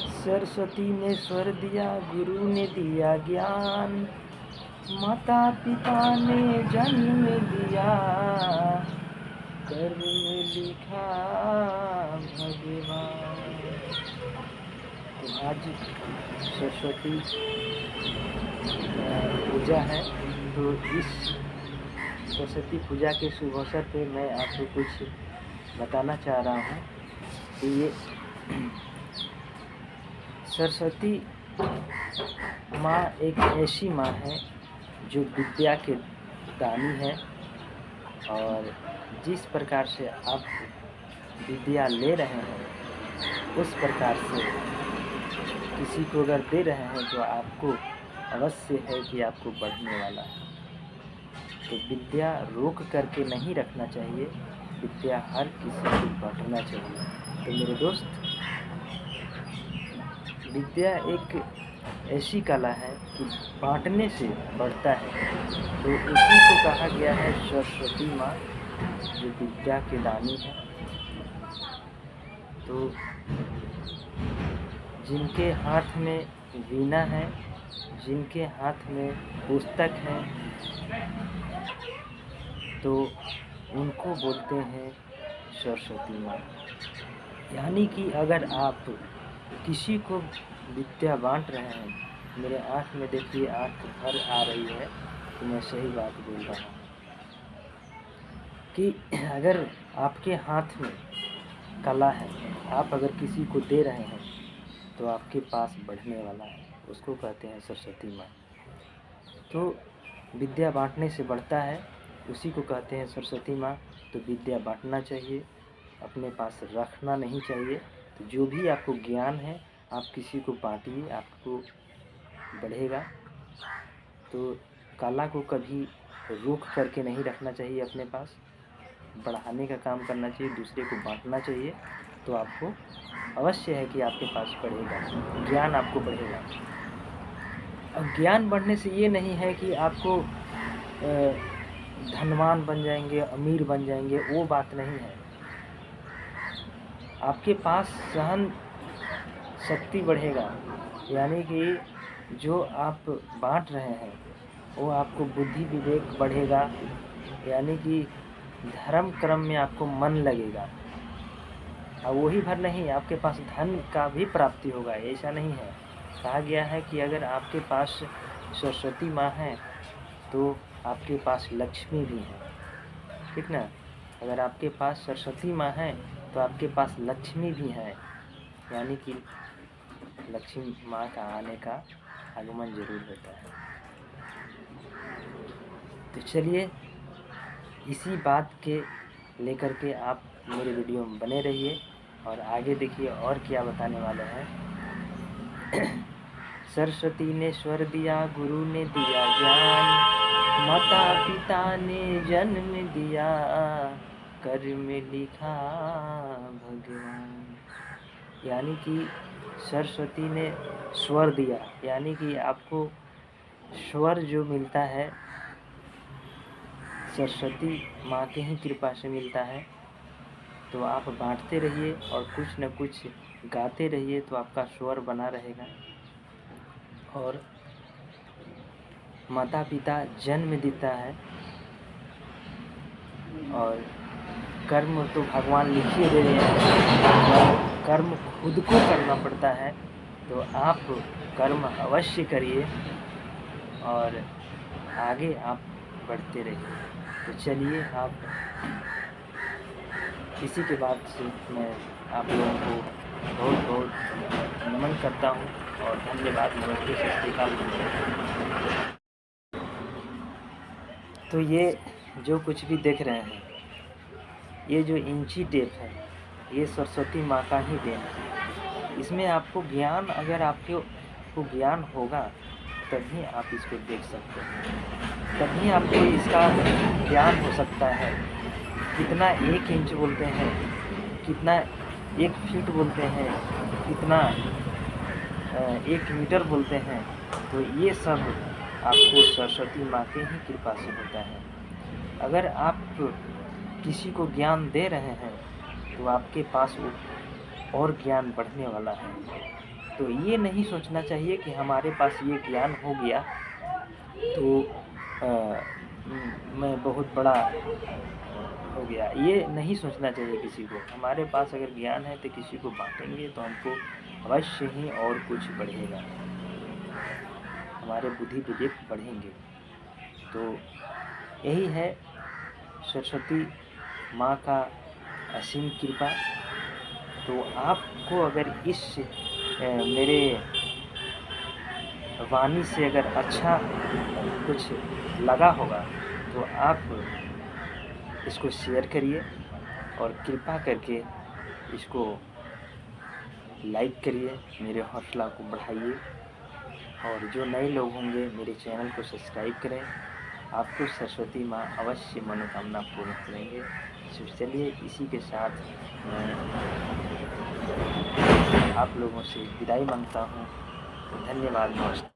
सरस्वती ने स्वर दिया, गुरु ने दिया ज्ञान, माता पिता ने जन्म दिया, कर्म में लिखा भगवान। तो आज सरस्वती पूजा है, तो इस सरस्वती पूजा के शुभ अवसर पे मैं आपको कुछ बताना चाह रहा हूँ कि ये सरस्वती माँ एक ऐसी माँ है जो विद्या के दानी है, और जिस प्रकार से आप विद्या ले रहे हैं उस प्रकार से किसी को अगर दे रहे हैं तो आपको अवश्य है कि आपको बढ़ने वाला है। तो विद्या रोक करके नहीं रखना चाहिए, विद्या हर किसी को बांटना चाहिए। तो मेरे दोस्त, विद्या एक ऐसी कला है कि बांटने से बढ़ता है। तो इसी को कहा गया है सरस्वती माँ जो विद्या के दानी है। तो जिनके हाथ में वीणा है, जिनके हाथ में पुस्तक है, तो उनको बोलते हैं सरस्वती माँ। यानी कि अगर आप किसी को विद्या बांट रहे हैं, मेरे आँख में देखिए आँख भर आ रही है कि मैं सही बात बोल रहा हूँ कि अगर आपके हाथ में कला है, आप अगर किसी को दे रहे हैं तो आपके पास बढ़ने वाला है, उसको कहते हैं सरस्वती माँ। तो विद्या बांटने से बढ़ता है, उसी को कहते हैं सरस्वती माँ। तो विद्या बांटना चाहिए, अपने पास रखना नहीं चाहिए। तो जो भी आपको ज्ञान है आप किसी को बांटिए, आपको बढ़ेगा। तो कला को कभी रोक करके नहीं रखना चाहिए, अपने पास बढ़ाने का काम करना चाहिए, दूसरे को बांटना चाहिए। तो आपको अवश्य है कि आपके पास बढ़ेगा, ज्ञान आपको बढ़ेगा। और ज्ञान बढ़ने से ये नहीं है कि आपको धनवान बन जाएंगे, अमीर बन जाएंगे, वो बात नहीं है। आपके पास सहन शक्ति बढ़ेगा, यानी कि जो आप बांट रहे हैं वो आपको बुद्धि विवेक बढ़ेगा, यानी कि धर्म क्रम में आपको मन लगेगा। और वही भर नहीं, आपके पास धन का भी प्राप्ति होगा, ऐसा नहीं है। कहा गया है कि अगर आपके पास सरस्वती माँ है तो आपके पास लक्ष्मी भी है, ठीक ना। अगर आपके पास सरस्वती माँ है तो आपके पास लक्ष्मी भी है, यानी कि लक्ष्मी माँ का आने का आगमन जरूर होता है। तो चलिए इसी बात के लेकर के आप मेरे वीडियो में बने रहिए, और आगे देखिए और क्या बताने वाले हैं। सरस्वती ने स्वर दिया, गुरु ने दिया ज्ञान, माता पिता ने जन्म दिया, कर्म में लिखा भगवान। यानी कि सरस्वती ने स्वर दिया, यानी कि आपको स्वर जो मिलता है सरस्वती माँ के ही कृपा से मिलता है। तो आप बांटते रहिए और कुछ न कुछ गाते रहिए, तो आपका स्वर बना रहेगा। और माता पिता जन्म देता है, और कर्म तो भगवान लिखिए दे रहे हैं, कर्म खुद को करना पड़ता है। तो आप कर्म अवश्य करिए और आगे आप बढ़ते रहिए। तो चलिए, आप इसी के बाद से मैं आप लोगों को बहुत बहुत नमन करता हूँ और धन्यवाद, नमस्ते, सत श्री अकाल। तो ये जो कुछ भी देख रहे हैं, ये जो इंची टेप है, ये सरस्वती माँ का ही देन है। इसमें आपको ज्ञान, अगर आपको ज्ञान होगा तभी आप इसको देख सकते हैं, तभी आपको इसका ज्ञान हो सकता है। कितना 1 इंच बोलते हैं, कितना 1 फीट बोलते हैं, कितना 1 मीटर बोलते हैं। तो ये सब आपको सरस्वती माँ के ही कृपा से होता है। अगर आप किसी को ज्ञान दे रहे हैं तो आपके पास और ज्ञान बढ़ने वाला है। तो ये नहीं सोचना चाहिए कि हमारे पास ये ज्ञान हो गया तो मैं बहुत बड़ा हो गया, ये नहीं सोचना चाहिए किसी को। हमारे पास अगर ज्ञान है तो किसी को बाँटेंगे तो हमको अवश्य ही और कुछ बढ़ेगा, हमारे बुद्धि विवेक बढ़ेंगे। तो यही है सरस्वती माँ का असीम कृपा। तो आपको अगर इस मेरे वाणी से अगर अच्छा कुछ लगा होगा तो आप इसको शेयर करिए और कृपा करके इसको लाइक करिए, मेरे हौसला को बढ़ाइए। और जो नए लोग होंगे मेरे चैनल को सब्सक्राइब करें, आपको सरस्वती माँ अवश्य मनोकामना पूर्ण करेंगे। तो चलिए इसी के साथ मैं आप लोगों से विदाई मांगता हूँ। धन्यवाद, नमस्ते।